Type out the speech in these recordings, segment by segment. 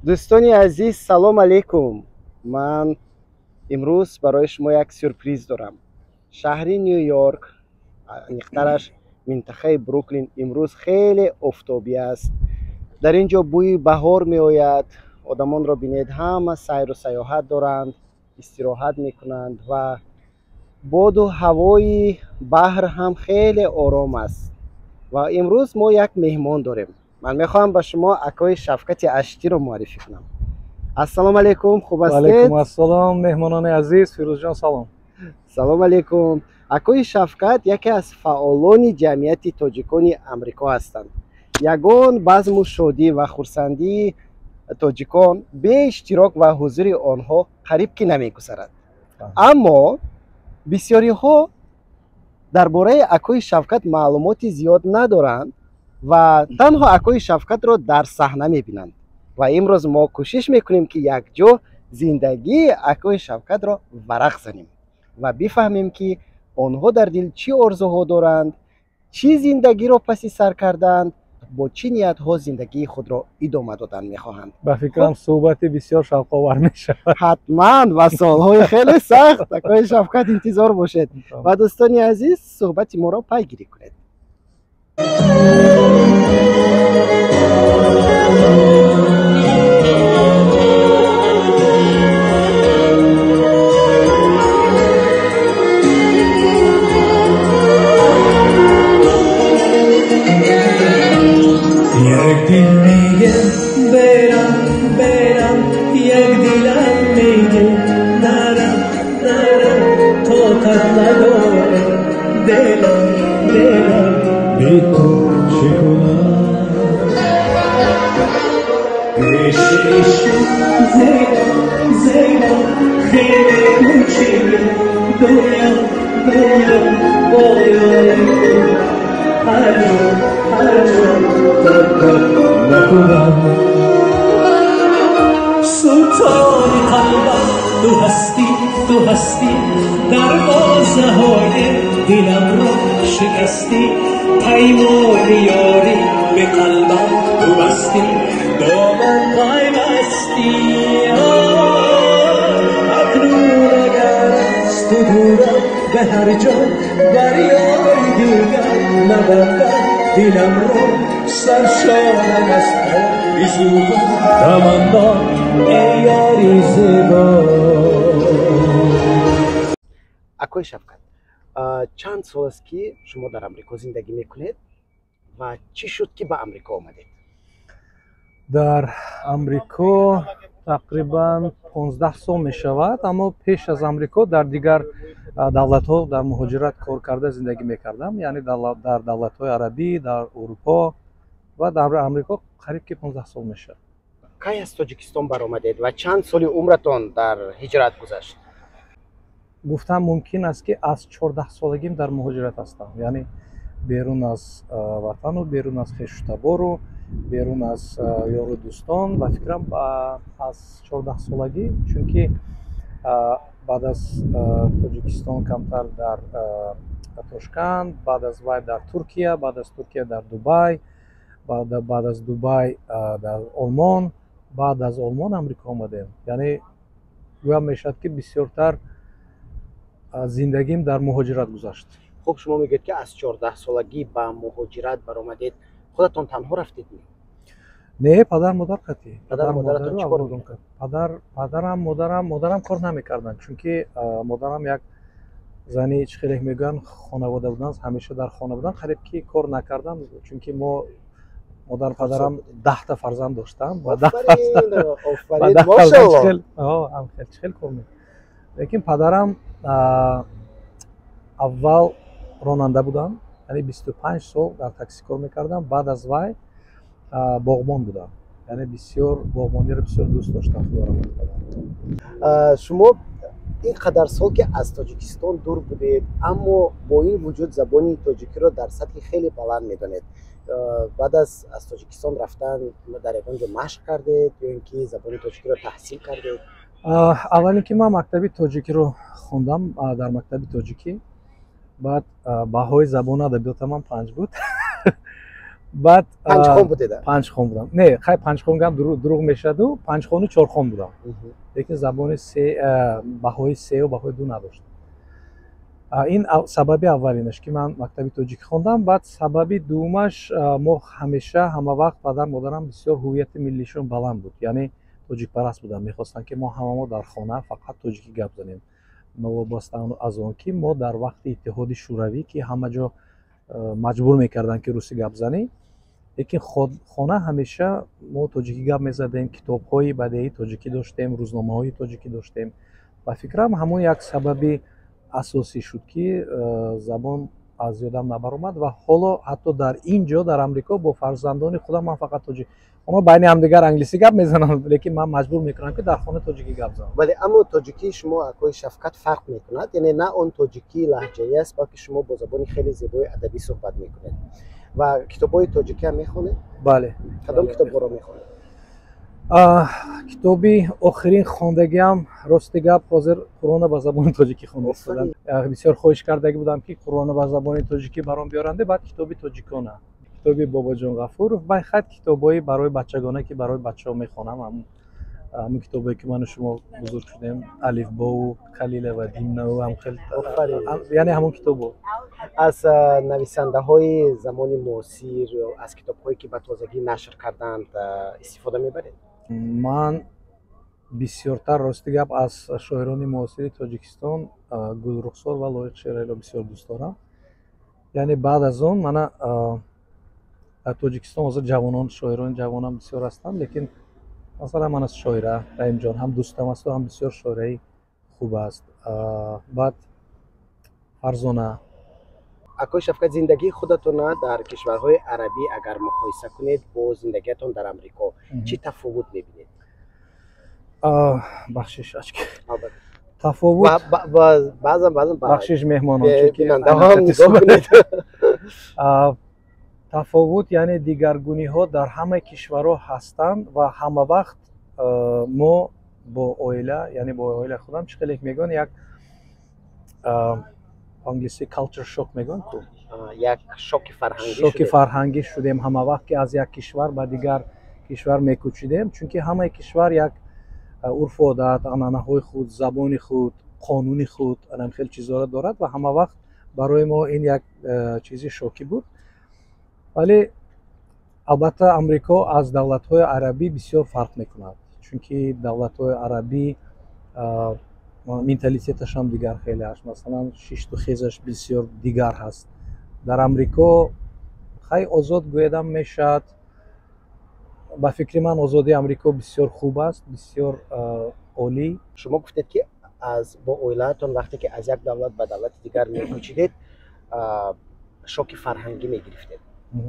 دوستانی عزیز سلام علیکم. من امروز برای شما یک سورپریز دارم. شهری نیویورک، نیخترش منطقه بروکلین، امروز خیلی آفتابی است. در اینجا بوی بهار می آید. آدمان را بینید همه سیر و سیاحت دارند، استراحت می کنند و باد و هوای بحر هم خیلی آرام است. و امروز ما یک مهمان داریم. من میخوام به شما اکای شفقت اشتی رو معرفی کنم. السلام علیکم، خوب هستید؟ علیکم السلام مهمانان عزیز. فیروز جان سلام. سلام علیکم. اکای شفقت یکی از فعالان جمعیت تاجیکان امریکا هستند. یگان بزم و شادی و خرسندی تاجیکان به اشتراک و حضور آنها قریب که نمیگذرد. اما بسیاری ها درباره اکای شفقت معلومات زیاد ندارند و تنها اکای شفقت را در صحنه میبینند و امروز ما کوشش میکنیم که یک جا زندگی اکای شفقت را ورق زنیم و بفهمیم که آنها در دل چی آرزوها دارند، چی زندگی را پس سر کردند، با چی نیت ها زندگی خود را ادامه دادن میخواهند. با فکرم صحبت بسیار شوق‌آور میشه. حتما و سالهای خیلی سخت اکای شفقت انتظار باشد و دوستانی عزیز صحبت ما را پیگیری کنید. سلطان قلبم تو هستی دروازه های دلم را شکستی پیمان یاری به قلبم تو بستی دامن پیوستی اکنون اگر از تو دورم به هر جا بر یاری دیگر نبندم دلم را سرشانم از آرزو دماندار ای یاری زیبا. اکای شفقت، چند سال است که شما در امریکا زندگی میکنید و چی شد که به امریکا آمدید؟ در امریکا تقریبا 15 سال می شود، اما پیش از امریکا در دیگر دولت ها در مهاجرت کار کرده زندگی می کردم، یعنی در دولت های عربی، در اروپا و در امریکا قریب که 15 سال می شود. کی از تاجیکستان برآمدید و چند سال عمرتان در هجرت گذشت؟ گفتم ممکن است که از 14 سالگیم در مهاجرت هستم، یعنی بیرون از وطن و بیرون از خویش تبار و بیرون از یار و دوستان و فکرم از 14 سالگی، چون که بعد از تاجیکستان کمتر در تاشکند، بعد از وای در ترکیه، بعد از ترکیه در دبی، بعد از دبی در آلمان، بعد از آلمان امریکا آمدیم. یعنی گویم میشد که بسیارتر زندگیم در مهاجرت گذشت. خب شما میگید که از 14 سالگی به مهاجرت برآمدید، خودتون تنها رفتید؟ نه، پدر مادر قطعی. پدر مادرتون چیکار می‌کردن؟ مادرم کار نمی‌کردن، چون که مادرم یک زنی خیلی میگن خانواده بودن، همیشه در خانه بودن، قریب که کار نکردن، چون که مادر پدرم 10 تا فرزند داشتم و 10 آفرین ماشاءالله هم خیلی کار می‌کرد. لیکن پدرم اول راننده بودم، یعنی 25 سال در تاکسی کار میکردم. بعد از وای باغبان بودم، یعنی بسیار باغبانی رو بسیار دوست داشتم. شما این قدر سال که از تاجیکستان دور بودید، اما با این وجود زبان تاجیکی را در سطح خیلی بلند میدانید. بعد از تاجیکستان رفتن در اونجا مشق کردید یا اینکه زبان تاجیکی را تحصیل کردید؟ اولی که من مکتبی تاجیکی رو خوندم در مکتب تاجیکی، بعد بهای زبان ادبیات من 5 بود. بعد پنجخان بوده. پنجخان بودم. نه خیلی پنجخان هم دروغ میشد و پنجخان و چهارخان بودم. لیکن زبان بهای سه و بهای دو نداشتم. این سبب اولینش که من مکتبی تاجیکی خوندم. بعد سبب دومش ما همیشه همه وقت پدر مادرم بسیار هویت ملیشون بلند بود، یعنی تاجیک پرست بودن. میخواستن که ما همه در خانه فقط تاجیکی گپ زنیم، نوابسته از اون که ما در وقت اتحاد شوروی که همه جا مجبور میکردن که روسی گپ زنیم، لیکن خانه همیشه ما تاجیکی گپ میزدیم، کتاب‌های بدیهی تاجیکی داشتیم، روزنامه‌های تاجیکی داشتیم. و فکرم همون یک سبب اساسی شد که زبان از یادم نبرآمد. و حالا حتی در اینجا در امریکا با فرزندان خودم من فقط تاجیکی، اونا بین همدیگر انگلیسی گپ میزنن، لیکن من مجبور میکنم که در خانه تاجیکی گپ زنم. ولی اما تاجیکی شما اکوی شفقت فرق میکند، یعنی نه اون تاجیکی لهجه‌ای است، بلکه شما با زبان خیلی زیبای ادبی صحبت میکنید. و کتابای تاجیکی هم میخونید؟ بله. کدام کتابا رو میخونید؟ کتابی آخرین خواندگیم راستی گپ حاضر قرآن با زبان تاجیکی خونده بودم. بسیار خواهش کرده بودم که قرآن با زبان تاجیکی برام بیارنده. بعد کتابی تاجیکانه، کتابی بابا جان غفور و خط کتابای برای بچگانه که برای بچه‌ها میخونم. همون کتابی که من و شما بزرگ شدیم، الف با و خلیل و دیمنه و هم خیلی، یعنی همون کتابو. از نویسنده های زمان معاصر از کتاب هایی که به تازگی نشر کردند استفاده میبرید؟ من بسیارتر راستی گپ از شاعران معاصر تاجیکستان گلرخسار و لایق شعرها را بسیار دوست دارم. یعنی بعد از اون من در تاجیکستان حاضر جوانان، شاعران جوانان بسیار هستند، لیکن مثلا من از شاعره رحیم جان هم دوستم است و هم بسیار شاعری خوب است. بعد فرزانه. اکوی شفقت، زندگی خودتون در کشورهای عربی اگر مقایسه کنید با زندگیتون در امریکا چی تفاوت میبینید؟ بخشش تفاوت و بعضا بخشش مهمانان بیننده هم نگاه کنید. تفاوت یعنی دیگرگونی ها در همه کشورها هستند و همه وقت ما با اویله، یعنی با اویله خودم چخیلی میگن یک انگلیسی کالچر شوک میگن، یک شوک فرهنگی شدیم همه وقت که از یک کشور به دیگر کشور میکوچیدیم، چون که همه کشور یک عرف و عادت، عنعنه‌های خود، زبان خود، قانون خود، خیلی چیزا را دارد و همه وقت برای ما این یک چیزی شوکی بود. ولی البته امریکا از دولت‌های عربی بسیار فرق میکند، چون که دولت‌های عربی منتالیتش هم دیگر خیلی است. مثلا شش و خیزش بسیار دیگر هست. در امریکا خیلی آزاد گویدم میشد. با فکر من آزادی امریکا بسیار خوب است، بسیار عالی. شما گفتید که از با اویلاتون وقتی که از یک دولت به دولت دیگر میکوچیدید شوک فرهنگی میگرفتید.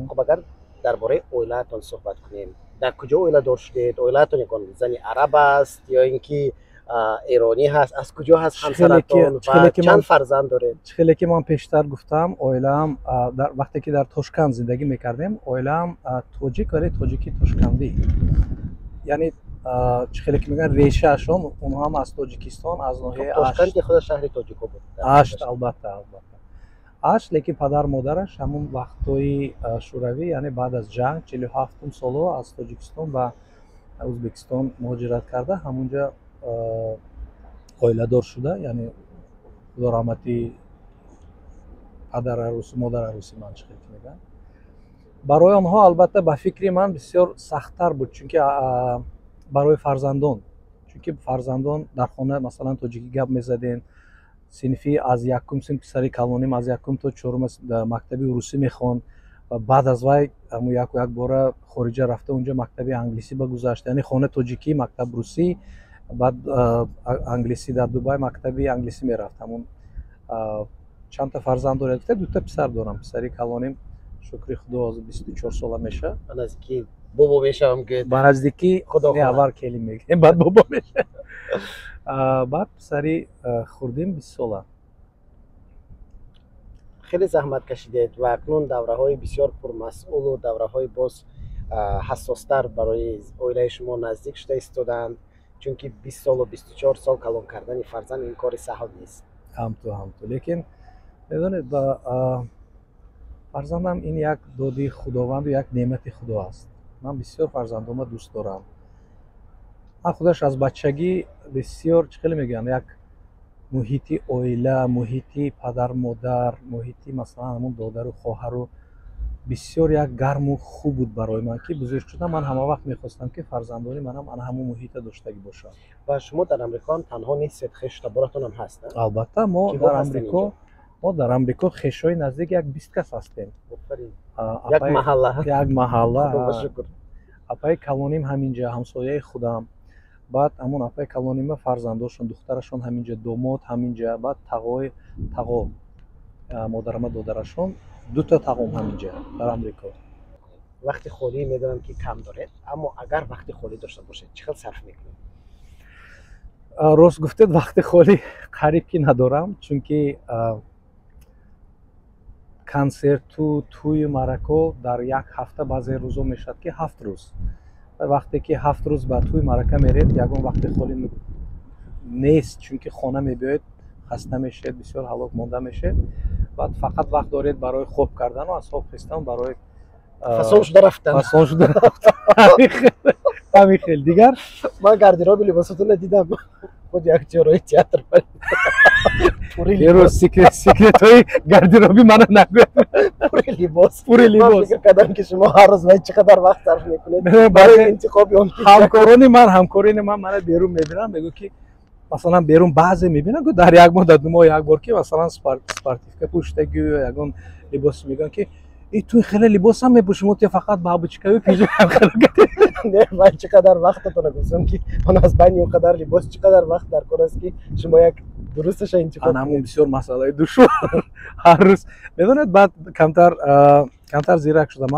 خب اگر درباره اویلاتون صحبت کنیم، در کجا اویلا دار شدید؟ اویلاتون یکون زنی عرب است یا اینکه ایرانی هست؟ از کجا هست همسرتون و چند فرزند دارید؟ خیلی که من پیشتر گفتم اویلام در وقتی که در تاشکند زندگی میکردیم اویلام تاجیک ولی تاجیکی تاشکندی، یعنی خیلی که میگن ریشه اشون اونها هم از تاجیکستان از ناحیه تاشکند که خود شهر تاجیکو بود. البته لیکن پدر مادرش همون وقتای شوروی، یعنی بعد از جنگ 47 سال از تاجیکستان و ازبکستان مهاجرت کرده، همونجا اویله دار شده، یعنی رحمتی پدر عروسی مادر عروسی من چه میگن. برای آنها البته به فکر من بسیار سخت‌تر بود، چون که برای فرزندان، چون که فرزندان در خانه مثلا تاجیکی گپ میزدین، صنفی از یکم صنف پسری کلونیم از یکم تا چهارم مکتبی روسی میخوان و بعد از وای یک بار خارج رفته اونجا مکتبی انگلیسی بگذاشت، یعنی خانه تاجیکی مکتب روسی، بعد انگلیسی در دبی مکتبی انگلیسی میرفت. همون چند تا فرزند دارد، دو تا پسر دارم، پسری کلونیم شکر خدا از 24 ساله میشه. نزدیکی بابا میشم که نزدیکی خدا اول کلی میگیم بعد بابا میشه. بعد پسری خوردیم 20 ساله. خیلی زحمت کشیدید و اکنون دوره‌های بسیار پرمسئول و دوره‌های باز حساستر برای اویله شما نزدیک شده ایستادند، چون که 20 سال و 24 سال کلان کردن فرزند این کار سهل نیست. هم تو لیکن میدونید фарзандам ин як доди худованду як неъмати худо аст. Ман бисёр фарзандома дӯст дорам. Ман худаш аз бачагӣ бисёр чӣ хеле мегӯям, як муҳити оила, муҳити падар модар, муҳити масалан ҳамун додару хоҳару бисёр як гарму хуб буд барои ман, ки бузург шудам ман ҳама вақт мехостам ки фарзандони манам ана ҳамун муҳита доштагӣ бошад. ва шумо дар амрико ҳам танҳо нестед, хештаборатонам ҳаст? Албатта мо дар амрико хешои наздик як 20 кас ҳастем. Як маҳалла. Як маҳалла. Худо шукр. Апаи калоним ҳаминҷа, ҳамсояи худам. Баъд ҳамун апаи калонима фарзандошон, духтарашон ҳаминҷа, домод ҳаминҷа, баъд тағо модарама додарашон, 2 та тағом ҳаминҷа дар амрико. Вақти холӣ медонам ки кам доред, аммо агар вақти холӣ дошта бошед, чӣ хел сарф мекунед? Рост гуфтед, вақти холӣ қариб ки надорам, чунки консерту тӯи маърако дар як ҳафта баъзе рӯзо мешавад ки 7 рӯз. Вақте ки 7 рӯз ба тӯи маърака меред, ягон вақти холӣ нест, чунки хона мебиёед, хаста мешед, бисёр ҳалок монда мешед. Баъд фақат вақт доред барои хоб кардану аз хоб хистан, барои фасон шуда рафтан. ҳамин хел дигар. Ман гардероби либосотонро дидам. худ як ҷорои театр секретҳои гардероби мана нагӯед. пури либос. Ман фикр кардам ки шумо ҳар рӯз вай чӣ қадар вақт сарф мекунед барои интихоби он. ҳамкорони ман мана берун мебинам, мегӯ ки масалан берун баъзе мебинам ки дар як моҳ дар 2 моҳ як бор ки масалан спортивка пӯштагӣ ё ягон либос мегӯям ки ту хеле либосам мепӯшӣ, мо фақат бабочкави пижама халогати. Не, вай чӣ қадар вақтатона гуфтам ки он аз байни он қадар либос чӣ қадар вақт дар кор аст ки шумо як дурусташа интихоб кунед. Анамун бисёр масъалаи душвор ҳар рӯз медонед. Баъд камтар зирак шудам.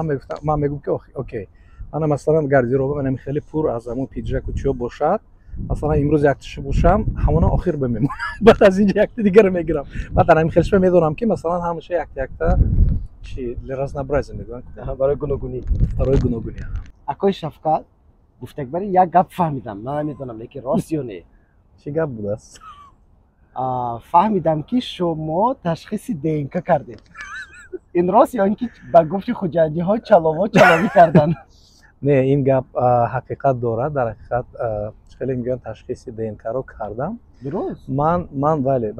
Ман мегӯям ки окей, мана масалан гардероба менам хеле пур аз ҳамун пиджаку чиё бошад. Масалан имрӯз якташа пӯшам, ҳамона охир бимемонам. Баъд аз инҷа якта дигаро мегирам. Баъд дар ҳамин хелшба медонам ки масалан ҳамаша якта чи разнообразие мегӯям барои гуногунӣ. Барои гуногунӣ. Акои Шафқат, гуфтакбари як гап фаҳмидам, ман намедонам лекин рост ё не. Чӣ гап будааст? Фаҳмидам ки шумо ташхиси ДНК кардед. Ин рост ё ин ки ба гуфти хуҷандиҳо чаловӣ кардан? Не, ин гап ҳақиқат дорад. Дар ҳақиқат хеле мегӯям ташхиси ДНК-ро кардам. Дуруст? Ман вале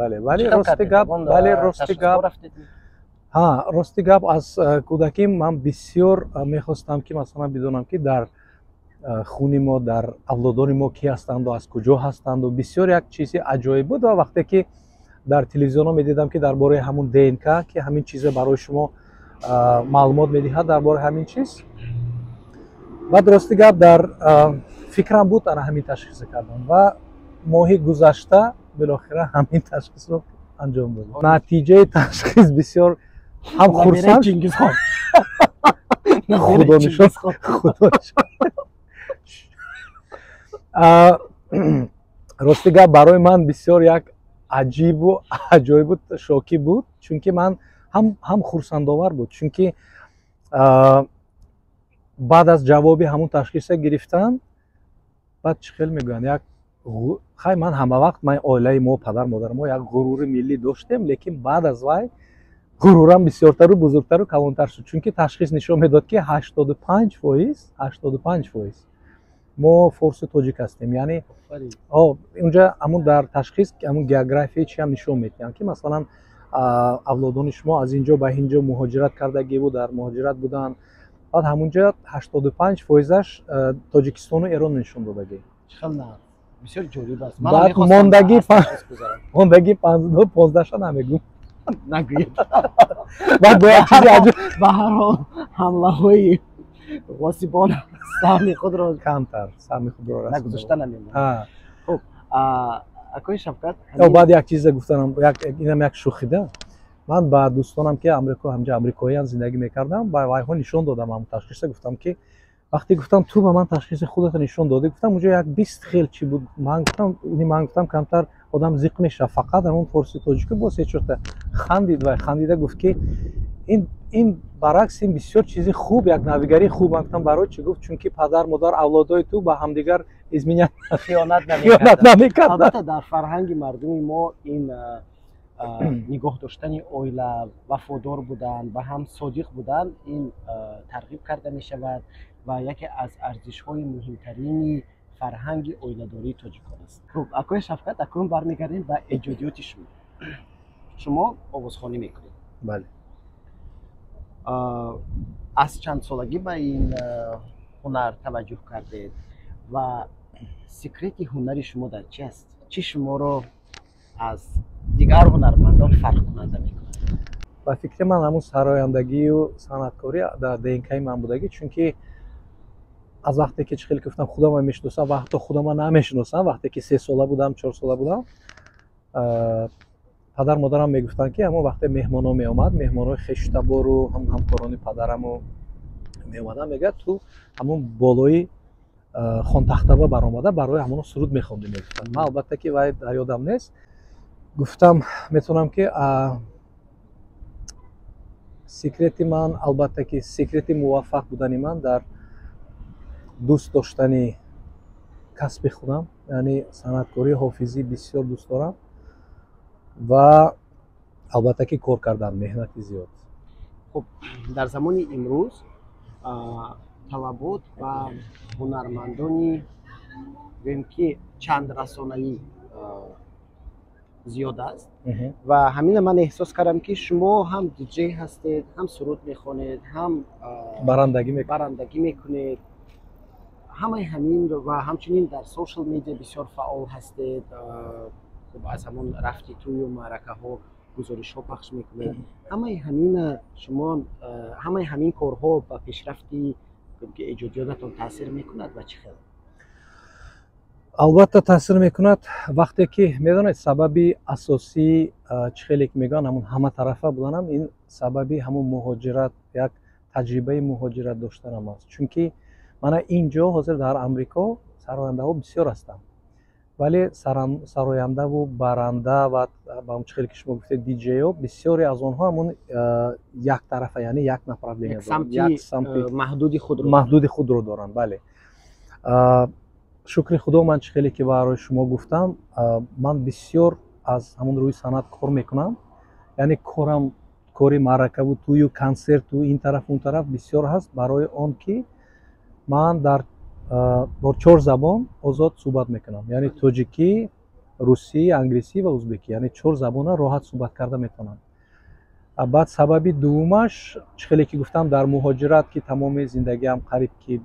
рости гап аз кӯдакӣ ман бисёр мехостам ки масалан бидонам ки дар хуни мо, дар авлодони мо ки ҳастанду аз куҷо ҳастанду бисёр як чизи аҷоиб буд. Ва вақте ки дар телевизионо медидам ки дар бораи ҳамун ДНК ки ҳамин чиза барои шумо маълумот медиҳад дар бораи ҳамин чиз. баъд рости гап дар фикрам буд ана ҳамин ташхиса кардам ва моҳи гузашта билохира ҳамин ташхисро анҷом додам. Натиҷаи ташхис бисёр ҳам хурсанд. Худо нишон. Рости гап барои ман бисёр як аҷибу аҷоибу шокӣ буд, чунки ман ҳам хурсандовар буд, чунки баъд аз ҷавоби ҳамун ташхиса гирифтан, баъд чӣ хел мегӯям, як хай ман ҳама вақт ман оилаи мо, падар модари мо як ғурури миллӣ доштем, лекин баъд аз вай ғурурам бисёртару бузургтару калонтар шуд, чунки ташхис нишон медод ки 85% мо форсу тоҷик ҳастем. Яъне унҷа ҳамун дар ташхис ҳамун география чи ҳам нишон медиҳанд ки масалан авлодони шумо аз инҷо ба инҷо муҳоҷират кардагиву дар муҳоҷират буданд. баъд ҳамунҷа 85%аш Тоҷикистону Эрон нишон додагӣ. бисёр ҷолиб аст. Баъд мондагӣ 15-ша намегӯм. Нагӯед. Баъд бо як чизи аҷиб ба ҳар ҳол ҳамлаҳои ғосибон саҳми худро камтар нагузошта намемонад. Хуб, акои Шафқат, баъд як чизе гуфтанам, инам як шӯхида. Ман ба дӯстонам ки амрико ҳамҷа амрикоиан зиндагӣ мекардам, ба вайҳо нишон додам ҳамун ташхиса. Гуфтам ки вақте гуфтам ту ба ман ташхиси худатро нишон додӣ, гуфтам унҷо як 20 хел чӣ буд. Ман гуфтам камтар одам зиқ мешавад, фақат ҳамун форси тоҷику боз ҳечота. Хандид вай, хандида гуфт ки ин баръакс ин бисёр чизи хуб, як навигарии хуб. Ман гуфтам барои чӣ? Гуфт чунки падар модар авлодои ту ба ҳамдигар изминят хиёнат намекарданд. Албатта дар фарҳанги мардуми мо ин نگاه داشتن اویلا وفادار بودن و هم صادق بودن این ترغیب کرده می شود و یکی از ارزش های مهمترین فرهنگ اویلاداری تاجیکان است. خب آقای شفقت اکنون برمیگردیم به ایجادیات شما آوازخوانی میکنید. بله. از چند سالگی به این هنر توجه کردید و سکرت هنری شما در چی است؟ چی شما رو از دیگر هنرمندان فرق کننده میکنه؟ با فکر من همون سرایندگی و صنعتکاری در دینکای من بودگی، چونکه از وقتی که خیلی گفتم خودم میشناسم و حتی خودم نمیشناسم، وقتی که 3 ساله بودم 4 ساله بودم پدر مادرم میگفتن که همون وقتی مهمانا می اومد، مهمانای خشتبار و همکاران پدرمو می اومدن، میگه تو همون بالای خان تختبا برآمده برای همون سرود میخوندیم میگفتن. من البته که وای در یادم نیست، گفتم میتونم که سیکرت من، البته که سیکرت موفق بودن من در دوست داشتن کسب خودم، یعنی صنعتکاری حافظی بسیار دوست دارم و البته که کار کردن، مهنت زیاد. خب در زمان امروز طلبات و هنرمندانی ببین که چند رسانه‌ای زیاد است و همین من احساس کردم که شما هم دیجی هستید، هم سرود میخونید، هم برندگی میکنید، همه همین و همچنین در سوشال میدیا بسیار فعال هستید. خب از همون رفتی توی و معرکه ها گزارش ها پخش میکنید. همه همین شما همه همین کارها با پیشرفتی که ایجادیاتتون تاثیر میکند و چه خیلی؟ البته تاثیر میکند وقتی که میدونید سببی اساسی چه خیلی میگن همون همه طرفه بودنم، این سببی همون مهاجرت، یک تجربه مهاجرت داشتنم است. چونکه من اینجا حاضر در امریکا سراینده ها بسیار هستم، ولی سراینده و برنده و با اون خیلی که شما گفتید دیجی ها بسیاری از آنها همون یک طرفه، یعنی یک نفر دیگه یک سمت محدود خود رو دارن. بله. شکر خدا من خیلی که برای شما گفتم، من بسیار از همون روی صنعت کار میکنم، یعنی کاری معرکه بود توی و کنسرت تو این طرف اون طرف بسیار هست، برای آن که من در با 4 زبان آزاد صحبت میکنم، یعنی تاجیکی، روسی، انگلیسی و ازبکی، یعنی 4 زبان راحت صحبت کرده میتونم. بعد سبب دومش خیلی که گفتم در مهاجرت که تمام زندگی هم قریب که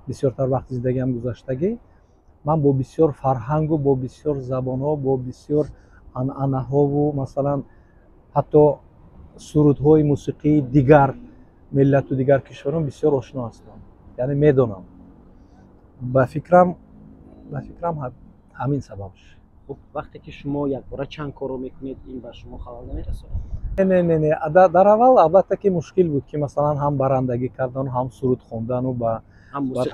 بسیارتر وقت زندگی هم گذشتگی، من با بسیار فرهنگ و با بسیار زبان ها، با بسیار عنعنه ها و مثلا حتی سرودهای موسیقی دیگر ملت و دیگر کشوران بسیار آشنا هستم، یعنی میدونم. با فکرم همین سببش. خب وقتی که شما یک بار چند کارو میکنید این به شما خبر نمیرسونه؟ نه در اول البته که مشکل بود که مثلا هم برندگی کردن و هم سرود خوندن و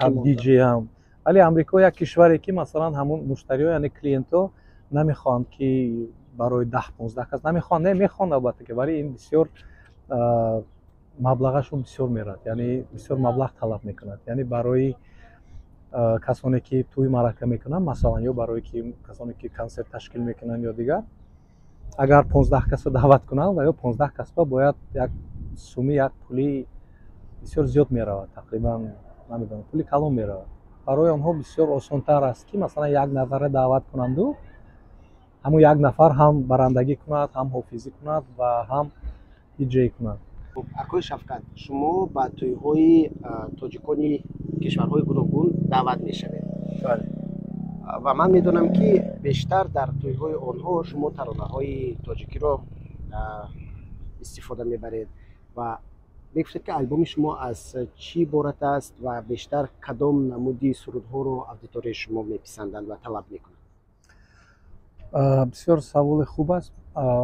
هم دیجی هم، ولی امریکا یک کشوری که مثلا همون مشتری‌ها یعنی کلینت‌ها نمیخوان که برای 10-15 کس نمیخوان البته که، ولی این بسیار مبلغشون بسیار میرد، یعنی بسیار مبلغ طلب میکند، یعنی برای کسانی که توی معرکه میکنن مثلا یا برای که کسانی که کنسرت تشکیل میکنن یا دیگر، اگر 15 کس رو دعوت کنن و یا 15 کس باید یک سومی یک پولی بسیار زیاد میرود، تقریبا نمیدونم پولی کلان میرود. برای آنها بسیار آسان‌تر است که مثلا یک نفر دعوت کنند و همون یک نفر هم برندگی کند، هم حافظی کند و هم دیجی کند. آقای شفقت، شما با توی‌های تاجیکانی کشورهای گوناگون دعوت میشوید و من میدونم که بیشتر در توی‌های آنها شما ترانه‌های تاجیکی رو استفاده میبرید و میگفتید که البوم شما از چی عبارت است و بیشتر کدام نمودی سرودها رو اودیتوری شما میپسندند و طلب میکنند؟ بسیار سوال خوب است.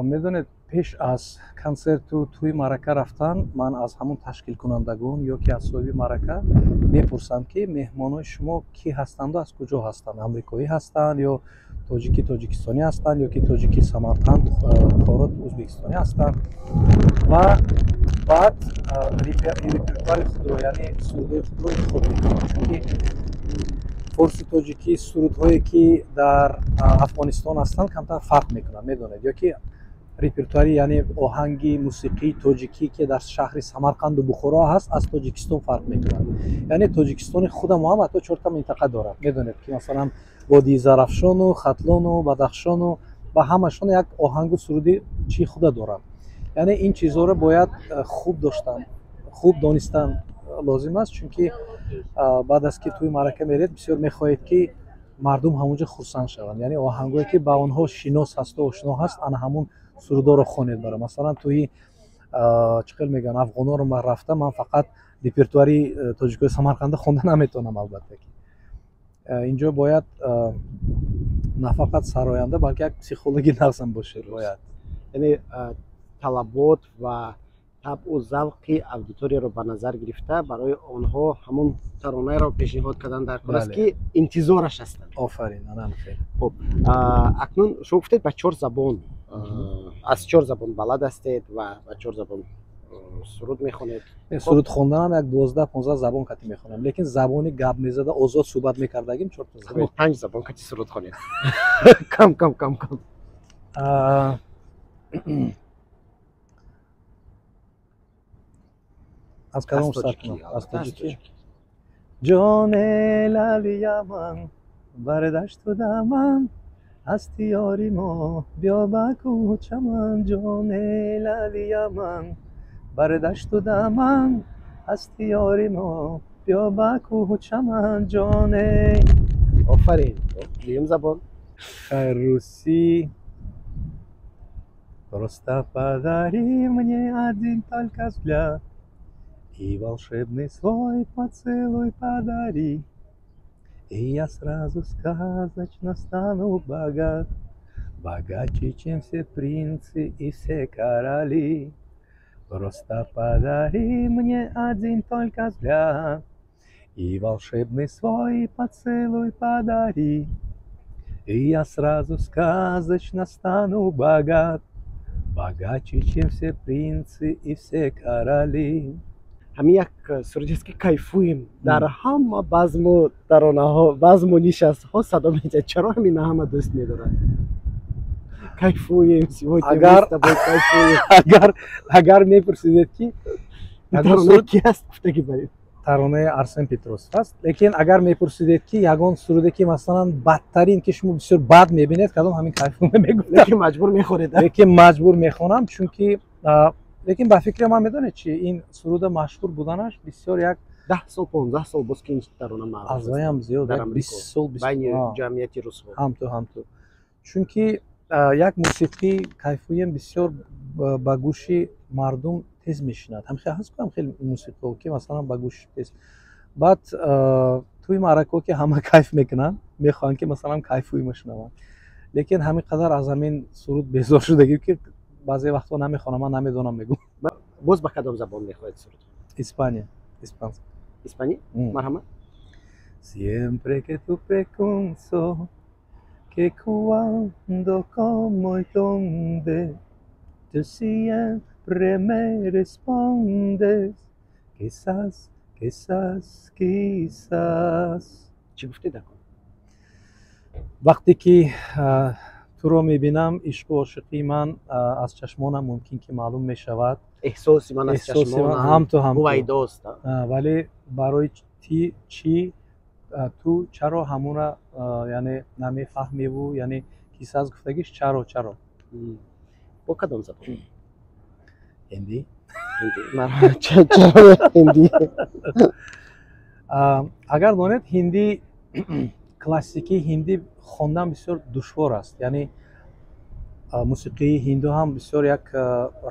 میدونید پیش از کنسرت و توی معرکه رفتن من از همون تشکیل کنندگان یا که از صاحب معرکه میپرسم که مهمانای شما کی هستند و از کجا هستند، امریکایی هستند یا تاجیکستانی هستند یا که تاجیکی سمرقند خارج ازبکستانی هستند و بعد ریپرتوار خود رو یعنی سرودهای خود رو انتخاب میکنم، چون форси тоҷикӣ сурудҳое ки дар Афғонистон ҳастанд камтар фарқ мекунад, медонед, ё ки репертуари яъне оҳанги мусиқии тоҷикӣ ки дар шаҳри Самарқанду Бухоро ҳаст аз Тоҷикистон фарқ мекунад. Яъне Тоҷикистони худам ҳам ҳатто 4 минтақа дорад. Медонед ки масалан Водии Зарафшону, Хатлону, Бадахшону ба ҳамашон як оҳангу суруди чии худа дорад. яъне ин чизҳоро бояд хуб доштан, хуб донистан лозим аст, чунки баъд аз ки тӯи маърака меред бисёр мехоҳед ки мардум ҳамонҷо хурсанд шаванд. яъне оҳангое ки ба онҳо шинос ҳасту ошно ҳаст, ана ҳамон сурудоро хонед бара. Масалан тӯи чӣ хел мегӯянд афғоноро ман рафта, ман фақат репертуари тоҷикои Самарқанда хонда наметавонам. Албатта ки инҷо бояд на фақат сароянда, балки як психологи нағзам бошед. Бояд яъне талабот ва табъу завқи аудиторияро ба назар гирифта барои онҳо ҳамон таронаеро пешниҳод кардан дар кор аст ки интизораш ҳастанд. Офарин, анан хел. Хуб, акнун шумо гуфтед ба 4 забон, аз 4 забон балад ҳастед ва ба 4 забон суруд мехонед. Суруд хонданам як 12-15 забон кати мехонам, лекин забони гап мезада озод суҳбат мекардагим 4 забон. 5 забон кати суруд хонед. Кам. از کدام سر کنم؟ از تاجیکی. جان لالی من برداشت و دامن هستی یاری ما بیا بکو چمن. جان لالی من برداشت و دامن هستی یاری ما بیا بکو چمن. جان آفرین. دیگه زبان روسی просто подари мне один только взгляд и волшебный свой поцелуй подари, и я сразу сказочно стану богат, богаче, чем все принцы и все короли. Просто подари мне один только взгляд и волшебный свой поцелуй подари, и я сразу сказочно стану богат, богаче, чем все принцы и все короли. ҳамин як сурудист ки кайфуем дар ҳама базму таронаҳо, базму нишастҳо садо мезанад. чаро ҳамин ҳама дӯст медорад? Кайфуем агар мепурсидед ки таронаи ки аст, гуфтаги баред таронаи Арсен Петросов аст, лекин агар мепурсидед ки ягон суруде ки масалан бадтарин ки шумо бисёр бад мебинед кадом, ҳамин кайфу мегуфтам, лекин маҷбур мехонед. лекин маҷбур мехонам, чунки лекин ба фикри ман медонед чи ин суруда машҳур буданаш бисёр як 10 сол 15 сол боз ки ин тарона маъруф аст. азоям зиёд, 20 сол байни ҷамъияти русҳо. ҳамту чунки як мусиқӣ кайфуем бисёр ба гӯши мардум тез мешинад. ҳамхел ҳаст ки хеле мусиқо ки масалан ба гӯш тез, баъд тӯи маъракаҳо ки ҳама кайф мекунанд мехоҳанд ки масалан кайфуи мешунаванд, лекин ҳамин қадар аз ҳамин суруд безор шудагим ки баъзе вақтҳо намехонам, ман намедонам мегӯм. боз ба кадом забон мехоҳед суруд? Испания, испанский. Испани? Марҳамат. Siempre que tú pienso que cuando como y donde tú siempre me respondes quizás чӣ гуфтед акон? вақте ки туро мебинам ишқу ошиқии ман аз чашмонам мумкин ки маълум мешавад, эҳсоси ман аз чашмонам ҳамту ҳувайдост, вале барои чӣ ту чаро ҳамонро яъне намефаҳмеву, яъне қиссааз гуфтагиш чаро бо кадом забон? ҳиндӣ. чаро ҳиндӣ? агар донед ҳиндӣ классикии ҳиндӣ хондан бисёр душвор аст, яъне мусиқии ҳинду ҳам бисёр як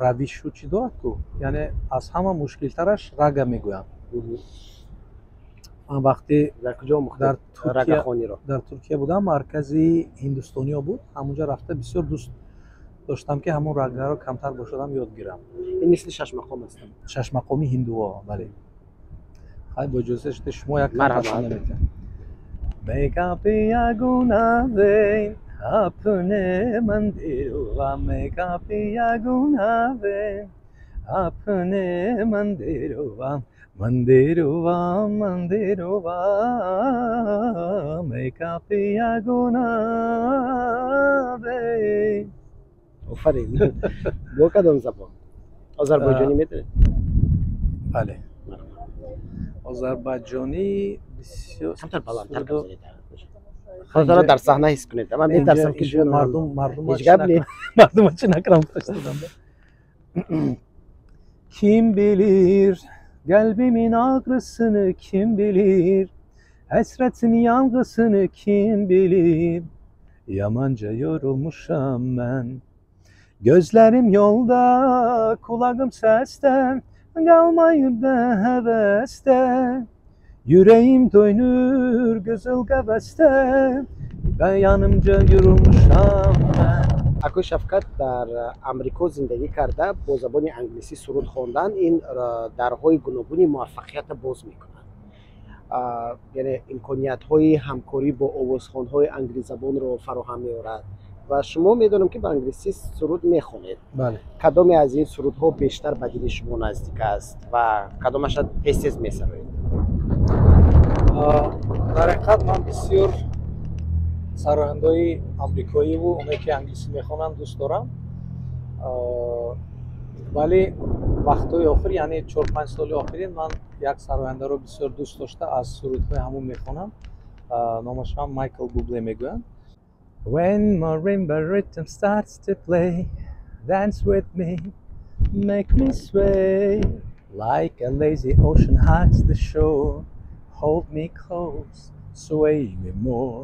равишу чӣ дорад ку, яъне аз ҳама мушкилтараш рага мегӯям. ман вақте дар Туркия будам, маркази ҳиндустониё буд, ҳамонҷо рафта бисёр дӯст доштам ки ҳамон рагаро камтар бошадам ёд гирам. ин мисли шашмақом аст? шашмақоми ҳиндуо, бале. хай бо иҷозати шумо як Mega piaguna vein apne mandirova, mega piaguna vein apne mandirova, من دیروام ای کافیا گنابه. آفرین. با کدام زبان؟ آذربایجانی میدونید؟ بله. آذربایجانی بسیار کمتر بلندتر بزنید. خاطر در صحنه حس کنید. من میترسم که جون مردم هیچ گپ نی. مردم چه نکرم داشتم. Kim bilir kalbimin ağrısını kim bilir, hasretin yangısını kim bilir, yamanca yorulmuşam ben. Gözlerim yolda, kulağım seste, kalmayıp da heveste. Yüreğim doynur, gözül qəbəstə, ve yanımca yorulmuşam ben. اکوی شفقت در امریکا زندگی کرده، با زبان انگلیسی سرود خواندن این درهای گوناگون موفقیت باز میکنند. یعنی امکانیت های همکاری با آوازخوان های انگلیسی زبان رو فراهم می‌آورد و شما میدونم که به انگلیسی سرود میخونید. بله. کدام از این سرودها بیشتر به دل شما نزدیک است و کدامش را تیز تیز می‌سرایید؟ در حقیقت من بسیار سرایندهای آمریکایی و اونایی که انگلیسی میخونن دوست دارم، ولی وقتهای آخر یعنی 4-5 سال آخرین من یک سراینده رو بسیار دوست داشته از سرودهای همون میخونم. نامش هم مایکل بوبله میگوین. When marimba rhythm starts to play, dance with me, make me sway, like a lazy ocean hugs the shore, hold me close, sway me more.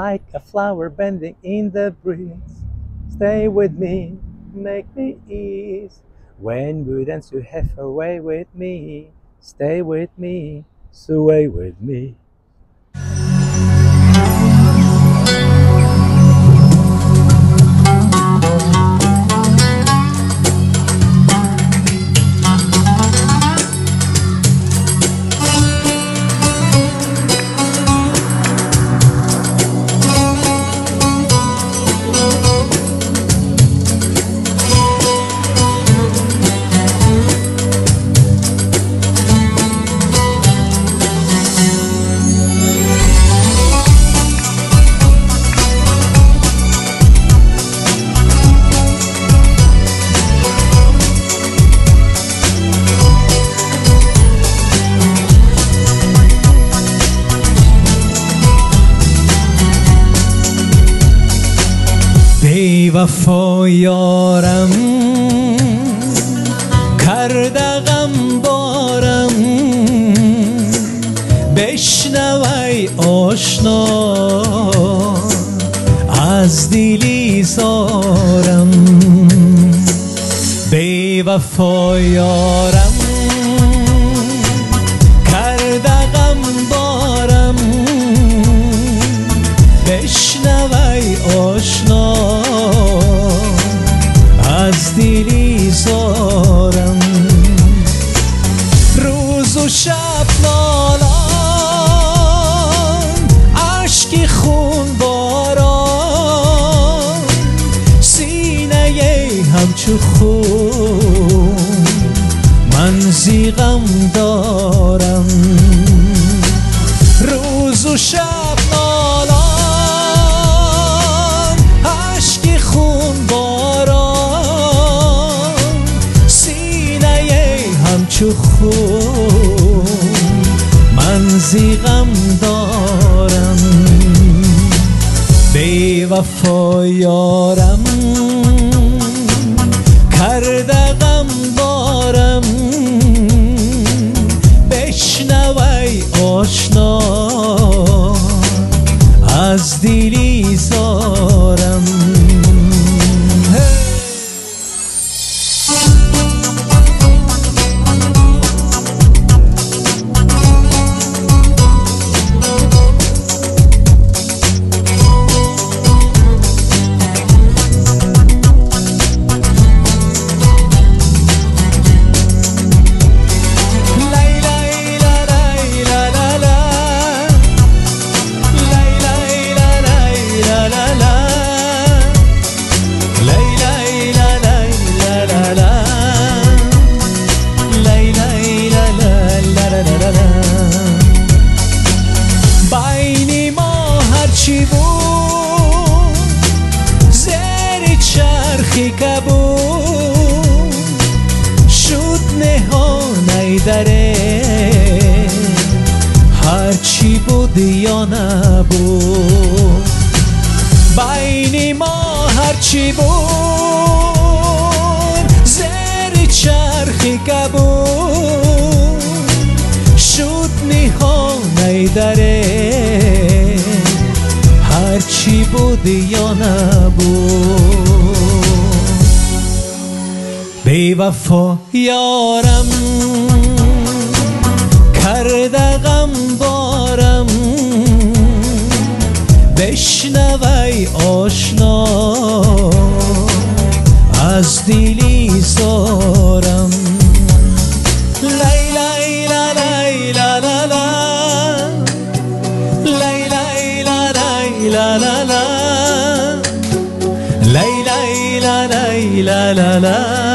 Like a flower bending in the breeze, stay with me, make me ease. When we dance, you have a way with me, stay with me, sway with me. وفا یارم کرده غم بارم، بشنوی آشنا از دلی زارم. بی وفا یارم کرده غم بارم، بشنوی آشنا از دلی زارم. روز و شب نالان، اشک خون باران، سینه همچو خون من زیغم دارم. روز و شب نالان، اشک خون باران، سینه همچو خون من زیغم دارم. بی وفا یارم کرده غم بارم، بشنوی آشنا از دلی زارم. هرچی بود یا نبود بین ما هرچی بود زیر چرخی کبود شد نهانه دره هرچی بود یا نبود بی وفا یارم کرده غم بارم بشنوی آشنا از دلی زارم لای لای لا لای لا لا لا لای لای لا لای لا لا لا لای لای لا لای لا لا لا